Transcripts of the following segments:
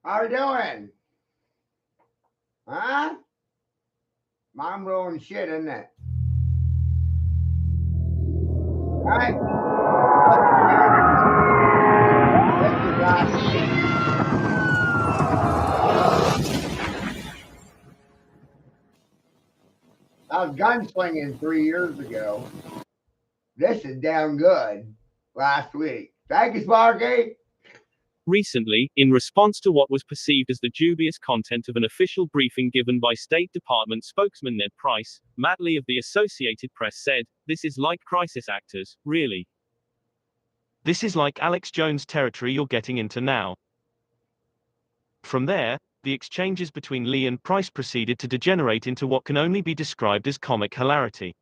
How you doing? Huh? Mom rolling shit, isn't it? Right? This was last week. I was gunslinging 3 years ago. This is damn good. Last week. Thank you, Sparky. Recently, in response to what was perceived as the dubious content of an official briefing given by State Department spokesman Ned Price, Matt Lee of the Associated Press said, "This is like crisis actors, really. This is like Alex Jones territory you're getting into now." From there, the exchanges between Lee and Price proceeded to degenerate into what can only be described as comic hilarity.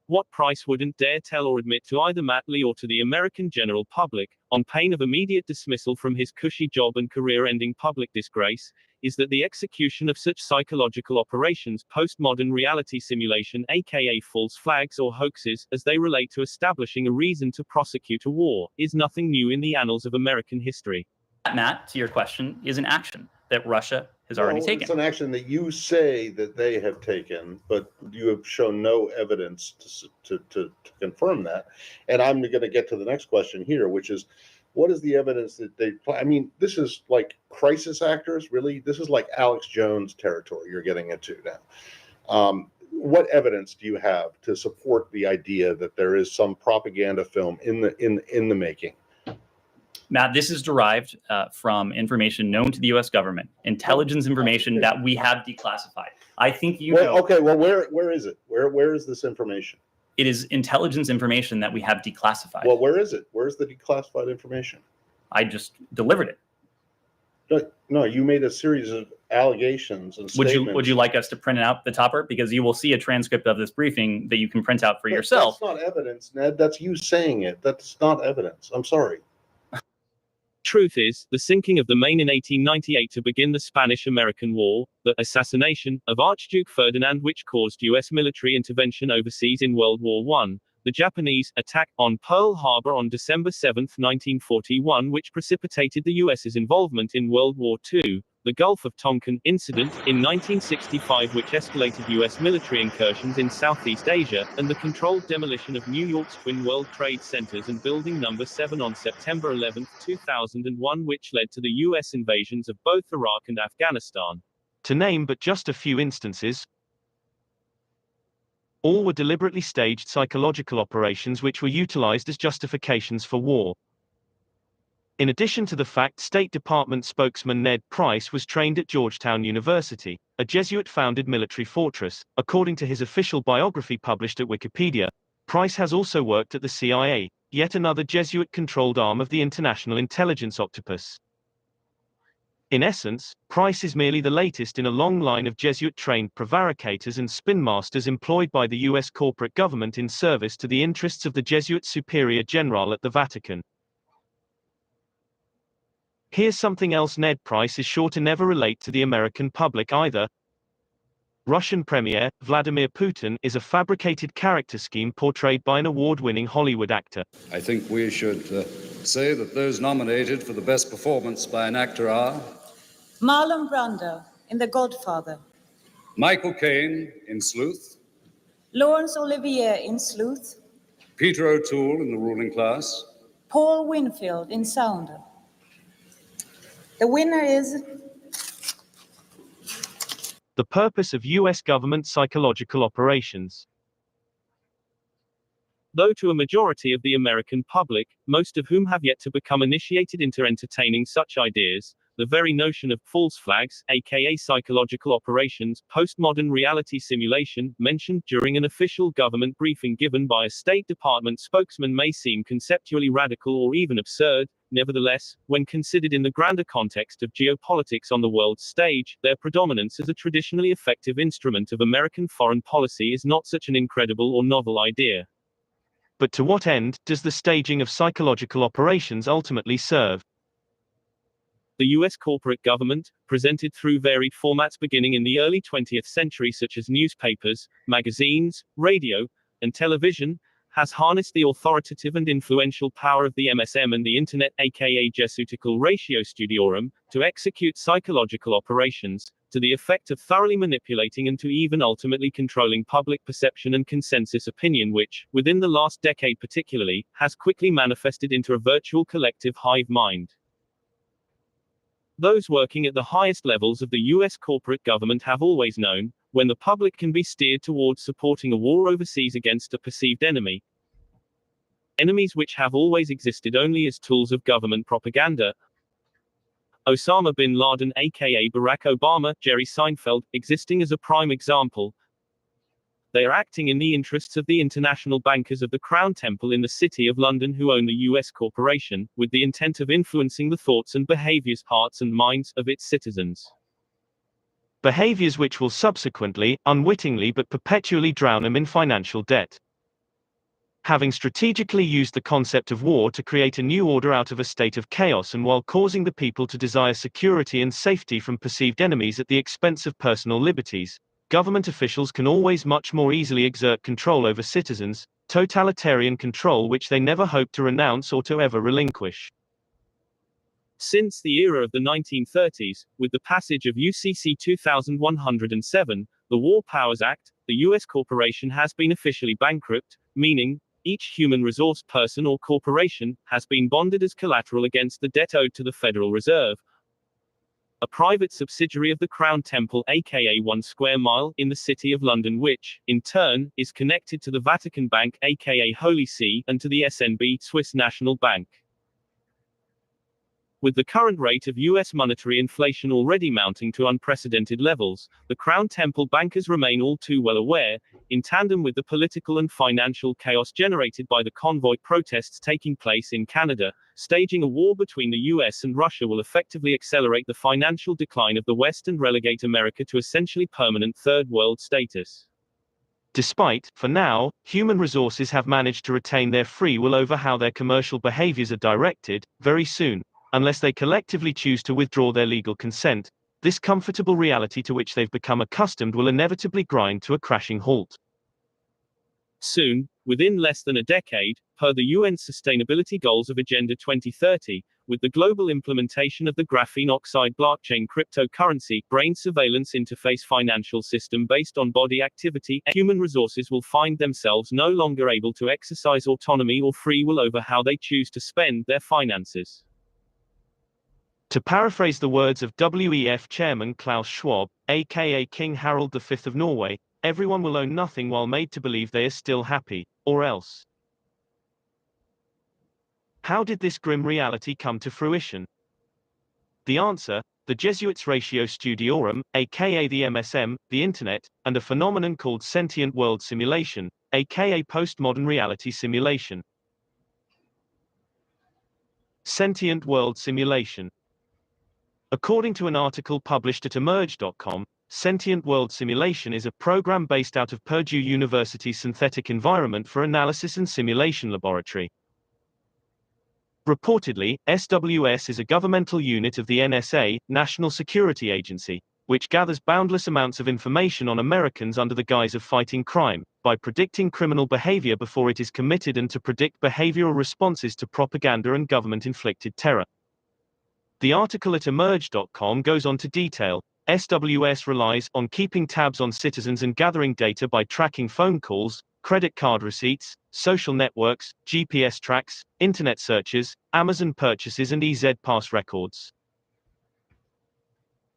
What Price wouldn't dare tell or admit to either Matt Lee or to the American general public, on pain of immediate dismissal from his cushy job and career-ending public disgrace, is that the execution of such psychological operations, postmodern reality simulation aka false flags or hoaxes, as they relate to establishing a reason to prosecute a war, is nothing new in the annals of American history. Matt, to your question, is an action that Russia has already taken. It's an action that you say that they have taken, but you have shown no evidence to confirm that. And I'm going to get to the next question here, which is, what is the evidence that they I mean, this is like crisis actors, really? This is like Alex Jones territory you're getting into now. What evidence do you have to support the idea that there is some propaganda film in the making? Matt, this is derived from information known to the U.S. government, intelligence information that we have declassified. I think you know. Okay, well, where is it? Where is this information? It is intelligence information that we have declassified. Well, where is it? Where's the declassified information? I just delivered it. No, you made a series of allegations and statements. Would you like us to print out the topper? Because you will see a transcript of this briefing that you can print out for yourself. That's not evidence, Ned. That's you saying it. That's not evidence. I'm sorry. Truth is, the sinking of the Maine in 1898 to begin the Spanish-American War, the assassination of Archduke Ferdinand which caused U.S. military intervention overseas in World War I, the Japanese attack on Pearl Harbor on December 7, 1941 which precipitated the U.S.'s involvement in World War II, the Gulf of Tonkin incident in 1965 which escalated U.S. military incursions in Southeast Asia, and the controlled demolition of New York's Twin World Trade Centers and Building No. 7 on September 11, 2001 which led to the U.S. invasions of both Iraq and Afghanistan. To name but just a few instances, all were deliberately staged psychological operations which were utilized as justifications for war. In addition to the fact State Department spokesman Ned Price was trained at Georgetown University, a Jesuit-founded military fortress, according to his official biography published at Wikipedia, Price has also worked at the CIA, yet another Jesuit-controlled arm of the international intelligence octopus. In essence, Price is merely the latest in a long line of Jesuit-trained prevaricators and spin masters employed by the U.S. corporate government in service to the interests of the Jesuit Superior General at the Vatican. Here's something else Ned Price is sure to never relate to the American public either. Russian Premier Vladimir Putin is a fabricated character scheme portrayed by an award-winning Hollywood actor. I think we should say that those nominated for the best performance by an actor are Marlon Brando in The Godfather, Michael Caine in Sleuth, Laurence Olivier in Sleuth, Peter O'Toole in The Ruling Class, Paul Winfield in Sounder. The winner is... The purpose of U.S. government psychological operations. Though to a majority of the American public, most of whom have yet to become initiated into entertaining such ideas, the very notion of false flags, aka psychological operations, postmodern reality simulation, mentioned during an official government briefing given by a State Department spokesman may seem conceptually radical or even absurd. Nevertheless, when considered in the grander context of geopolitics on the world stage, their predominance as a traditionally effective instrument of American foreign policy is not such an incredible or novel idea. But to what end does the staging of psychological operations ultimately serve? The U.S. corporate government, presented through varied formats beginning in the early 20th century such as newspapers, magazines, radio, and television, has harnessed the authoritative and influential power of the MSM and the Internet, aka Jesuitical Ratio Studiorum, to execute psychological operations, to the effect of thoroughly manipulating and to even ultimately controlling public perception and consensus opinion, which, within the last decade particularly, has quickly manifested into a virtual collective hive mind. Those working at the highest levels of the US corporate government have always known, when the public can be steered towards supporting a war overseas against a perceived enemy, enemies which have always existed only as tools of government propaganda. Osama bin Laden, aka Barack Obama, Jerry Seinfeld, existing as a prime example. They are acting in the interests of the international bankers of the Crown Temple in the City of London who own the US corporation, with the intent of influencing the thoughts and behaviors, hearts and minds, of its citizens. Behaviors which will subsequently, unwittingly but perpetually drown them in financial debt. Having strategically used the concept of war to create a new order out of a state of chaos and while causing the people to desire security and safety from perceived enemies at the expense of personal liberties, government officials can always much more easily exert control over citizens, totalitarian control which they never hope to renounce or to ever relinquish. Since the era of the 1930s, with the passage of UCC 2107, the War Powers Act, the U.S. corporation has been officially bankrupt, meaning, each human resource person or corporation has been bonded as collateral against the debt owed to the Federal Reserve, a private subsidiary of the Crown Temple, aka 1 Square Mile, in the City of London, which, in turn, is connected to the Vatican Bank, aka Holy See, and to the SNB, Swiss National Bank. With the current rate of U.S. monetary inflation already mounting to unprecedented levels, the Crown Temple bankers remain all too well aware, in tandem with the political and financial chaos generated by the convoy protests taking place in Canada, staging a war between the U.S. and Russia will effectively accelerate the financial decline of the West and relegate America to essentially permanent third world status. Despite, for now, human resources have managed to retain their free will over how their commercial behaviors are directed, very soon, unless they collectively choose to withdraw their legal consent, this comfortable reality to which they've become accustomed will inevitably grind to a crashing halt. Soon, within less than a decade, per the UN's sustainability goals of Agenda 2030, with the global implementation of the graphene oxide blockchain cryptocurrency brain surveillance interface financial system based on body activity, human resources will find themselves no longer able to exercise autonomy or free will over how they choose to spend their finances. To paraphrase the words of WEF chairman Klaus Schwab, aka King Harald V of Norway, everyone will own nothing while made to believe they are still happy, or else. How did this grim reality come to fruition? The answer, the Jesuits' Ratio Studiorum, aka the MSM, the Internet, and a phenomenon called sentient world simulation, aka postmodern reality simulation. Sentient world simulation. According to an article published at emerge.com, Sentient World Simulation is a program based out of Purdue University's Synthetic Environment for Analysis and Simulation Laboratory. Reportedly, SWS is a governmental unit of the NSA, National Security Agency, which gathers boundless amounts of information on Americans under the guise of fighting crime, by predicting criminal behavior before it is committed and to predict behavioral responses to propaganda and government-inflicted terror. The article at emerge.com goes on to detail, SWS relies on keeping tabs on citizens and gathering data by tracking phone calls, credit card receipts, social networks, GPS tracks, internet searches, Amazon purchases and EZ-Pass records.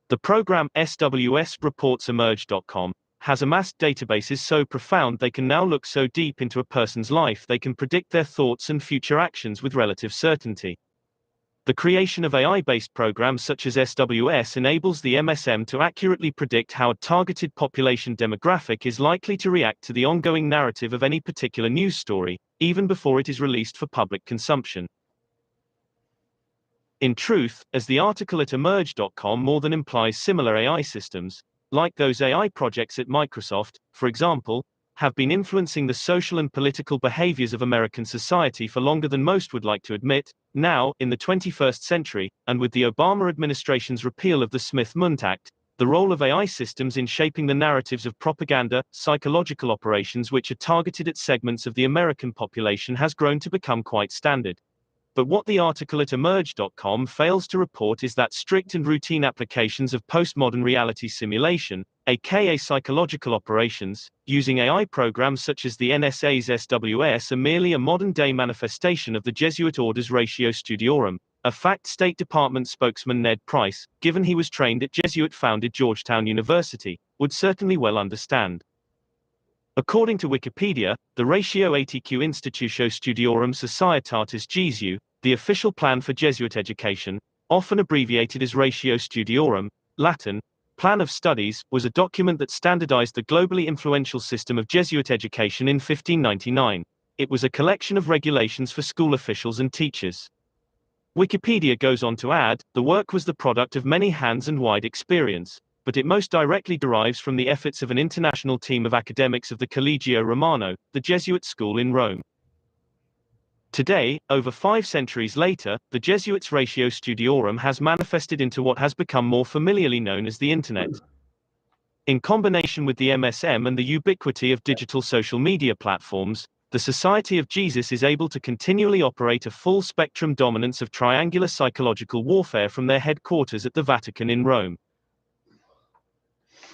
The program SWS, reports emerge.com, has amassed databases so profound they can now look so deep into a person's life they can predict their thoughts and future actions with relative certainty. The creation of AI-based programs such as SWS enables the MSM to accurately predict how a targeted population demographic is likely to react to the ongoing narrative of any particular news story, even before it is released for public consumption. In truth, as the article at emerge.com more than implies, similar AI systems, like those AI projects at Microsoft, for example, have been influencing the social and political behaviors of American society for longer than most would like to admit. Now, in the 21st century, and with the Obama administration's repeal of the Smith-Mundt Act, The role of AI systems in shaping the narratives of propaganda, psychological operations which are targeted at segments of the American population has grown to become quite standard. But what the article at emerge.com fails to report is that strict and routine applications of postmodern reality simulation, aka psychological operations, using AI programs such as the NSA's SWS are merely a modern-day manifestation of the Jesuit order's Ratio Studiorum, a fact State Department spokesman Ned Price, given he was trained at Jesuit-founded Georgetown University, would certainly well understand. According to Wikipedia, the Ratio ATQ Institutio Studiorum Societatis Jesu, the official plan for Jesuit education, often abbreviated as Ratio Studiorum, Latin, Plan of Studies, was a document that standardized the globally influential system of Jesuit education in 1599. It was a collection of regulations for school officials and teachers. Wikipedia goes on to add, the work was the product of many hands and wide experience, but it most directly derives from the efforts of an international team of academics of the Collegio Romano, the Jesuit school in Rome. Today, over 5 centuries later, the Jesuits' Ratio Studiorum has manifested into what has become more familiarly known as the Internet. In combination with the MSM and the ubiquity of digital social media platforms, the Society of Jesus is able to continually operate a full-spectrum dominance of triangular psychological warfare from their headquarters at the Vatican in Rome.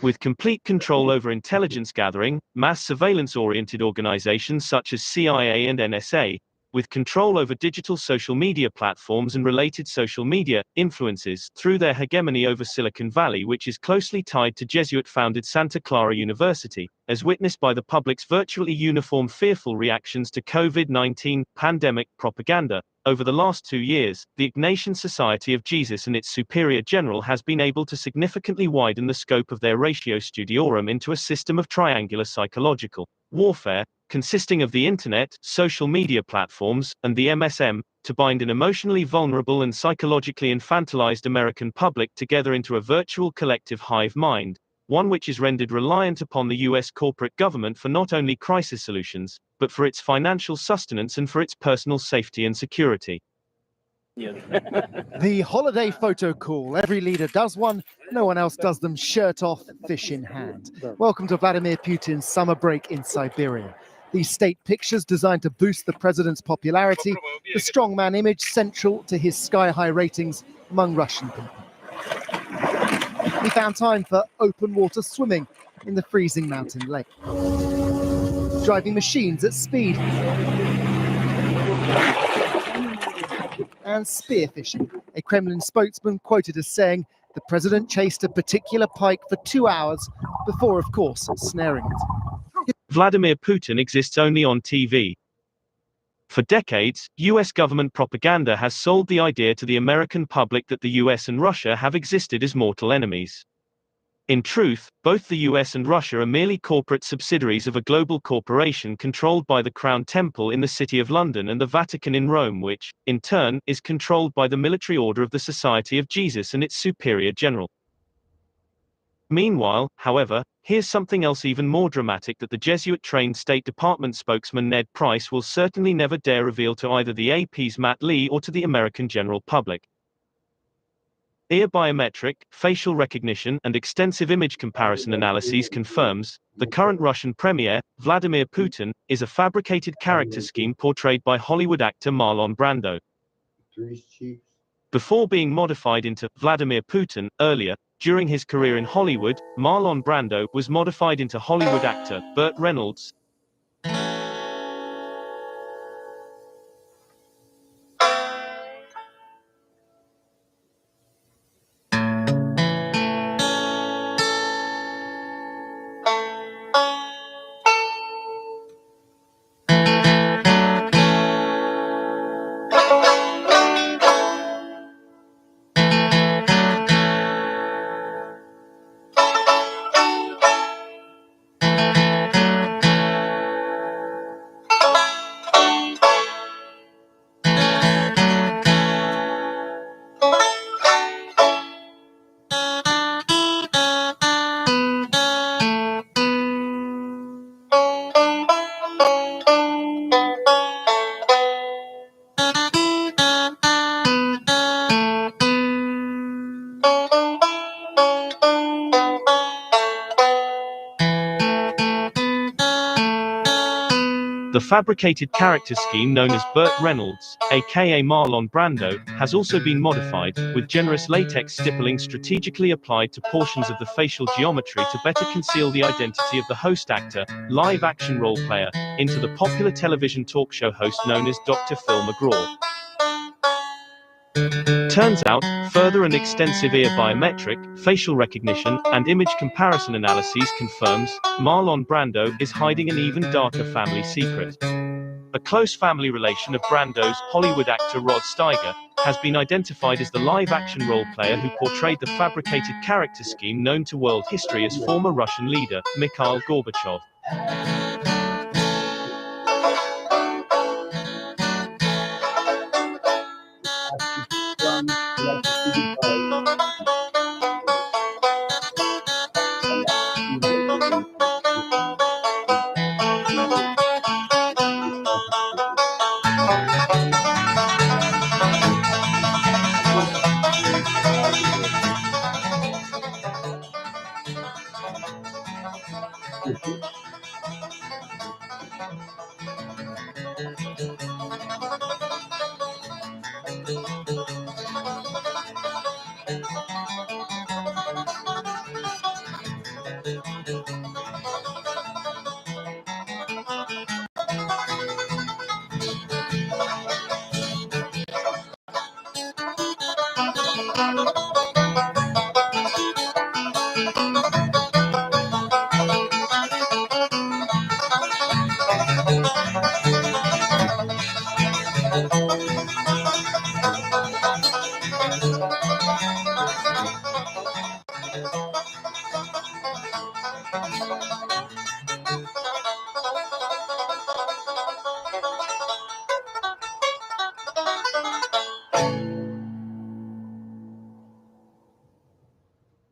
With complete control over intelligence gathering, mass surveillance-oriented organizations such as CIA and NSA, with control over digital social media platforms and related social media influences through their hegemony over Silicon Valley, which is closely tied to Jesuit-founded Santa Clara University, as witnessed by the public's virtually uniform fearful reactions to COVID-19 pandemic propaganda. Over the last 2 years, the Ignatian Society of Jesus and its Superior General has been able to significantly widen the scope of their Ratio Studiorum into a system of triangular psychological warfare, consisting of the Internet, social media platforms, and the MSM, to bind an emotionally vulnerable and psychologically infantilized American public together into a virtual collective hive mind, one which is rendered reliant upon the US corporate government for not only crisis solutions, but for its financial sustenance and for its personal safety and security. The holiday photo call. Every leader does one. No one else does them shirt off, fish in hand. Welcome to Vladimir Putin's summer break in Siberia. These state pictures designed to boost the president's popularity, the strongman image central to his sky-high ratings among Russian people. He found time for open water swimming in the freezing mountain lake, driving machines at speed, and spearfishing. A Kremlin spokesman quoted as saying, the president chased a particular pike for 2 hours before, of course, snaring it. Vladimir Putin exists only on TV. For decades, US government propaganda has sold the idea to the American public that the US and Russia have existed as mortal enemies. In truth, both the US and Russia are merely corporate subsidiaries of a global corporation controlled by the Crown Temple in the City of London and the Vatican in Rome, which, in turn, is controlled by the military order of the Society of Jesus and its Superior General. Meanwhile, however, here's something else even more dramatic that the Jesuit-trained State Department spokesman Ned Price will certainly never dare reveal to either the AP's Matt Lee or to the American general public. Ear biometric, facial recognition, and extensive image comparison analyses confirms, the current Russian premier, Vladimir Putin, is a fabricated character scheme portrayed by Hollywood actor Marlon Brando. Before being modified into Vladimir Putin, earlier, during his career in Hollywood, Marlon Brando was modified into Hollywood actor Burt Reynolds. The fabricated character scheme known as Burt Reynolds, aka Marlon Brando, has also been modified, with generous latex stippling strategically applied to portions of the facial geometry to better conceal the identity of the host actor, live-action role player, into the popular television talk show host known as Dr. Phil McGraw. Turns out, further and extensive ear biometric, facial recognition, and image comparison analyses confirms Marlon Brando is hiding an even darker family secret. A close family relation of Brando's, Hollywood actor Rod Steiger, has been identified as the live-action role player who portrayed the fabricated character scheme known to world history as former Russian leader, Mikhail Gorbachev.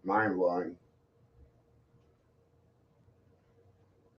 Mind blowing.